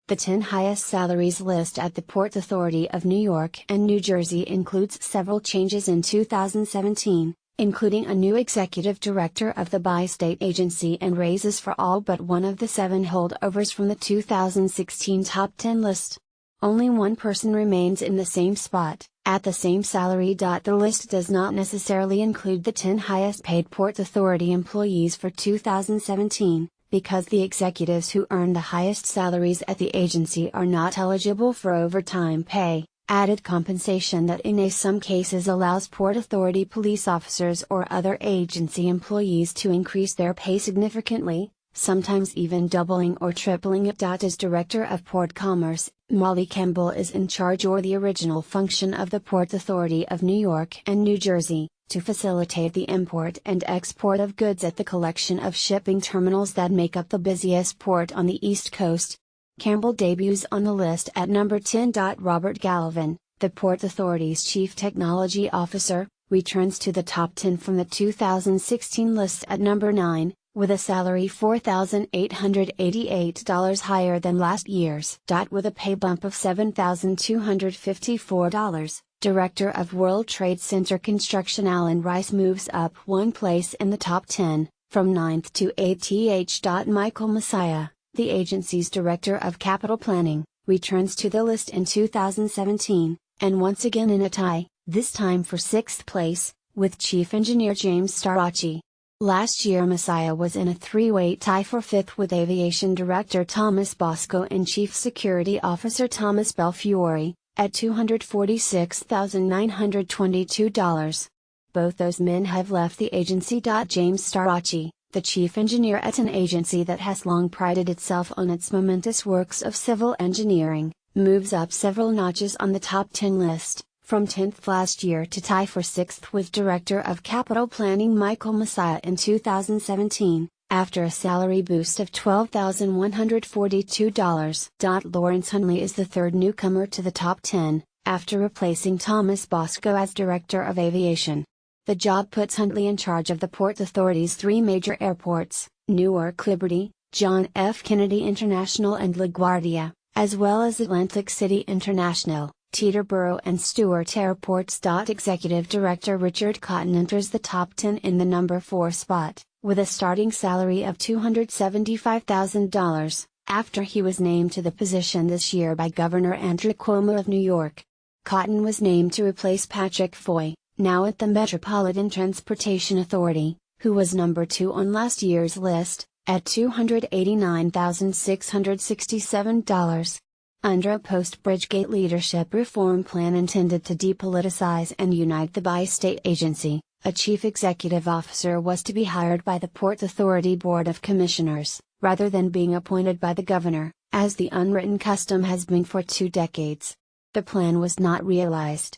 The 10 highest salaries list at the Port Authority of New York and New Jersey includes several changes in 2017, including a new executive director of the bi-state agency and raises for all but one of the 7 holdovers from the 2016 top 10 list. Only one person remains in the same spot, at the same salary. The list does not necessarily include the 10 highest paid Port Authority employees for 2017. Because the executives who earn the highest salaries at the agency are not eligible for overtime pay, added compensation that in some cases allows Port Authority police officers or other agency employees to increase their pay significantly, sometimes even doubling or tripling it. As Director of Port Commerce, Molly Campbell is in charge or the original function of the Port Authority of New York and New Jersey, to facilitate the import and export of goods at the collection of shipping terminals that make up the busiest port on the East Coast. Campbell debuts on the list at number 10. Robert Galvin, the Port Authority's Chief Technology Officer, returns to the top 10 from the 2016 list at number 9, with a salary $4,888 higher than last year's. With a pay bump of $7,254. Director of World Trade Center Construction Alan Rice moves up one place in the top 10, from 9th to 8th. Michael Messiah, the agency's Director of Capital Planning, returns to the list in 2017, and once again in a tie, this time for 6th place, with Chief Engineer James Starocci. Last year Messiah was in a 3-way tie for 5th with Aviation Director Thomas Bosco and Chief Security Officer Thomas Belfiore, at $246,922. Both those men have left the agency. James Starocci, the chief engineer at an agency that has long prided itself on its momentous works of civil engineering, moves up several notches on the top 10 list, from 10th last year to tie for 6th with Director of Capital Planning Michael Messiah in 2017. After a salary boost of $12,142. Lawrence Hundley is the third newcomer to the top 10, after replacing Thomas Bosco as Director of Aviation. The job puts Hundley in charge of the Port Authority's 3 major airports, Newark Liberty, John F. Kennedy International and LaGuardia, as well as Atlantic City International, Teterboro and Stewart Airports. Executive Director Richard Cotton enters the top 10 in the number 4 spot, with a starting salary of $275,000, after he was named to the position this year by Governor Andrew Cuomo of New York. Cotton was named to replace Patrick Foy, now at the Metropolitan Transportation Authority, who was number 2 on last year's list, at $289,667. Under a post-Bridgegate leadership reform plan intended to depoliticize and unite the bi-state agency, a chief executive officer was to be hired by the Port Authority Board of Commissioners, rather than being appointed by the governor, as the unwritten custom has been for 2 decades. The plan was not realized,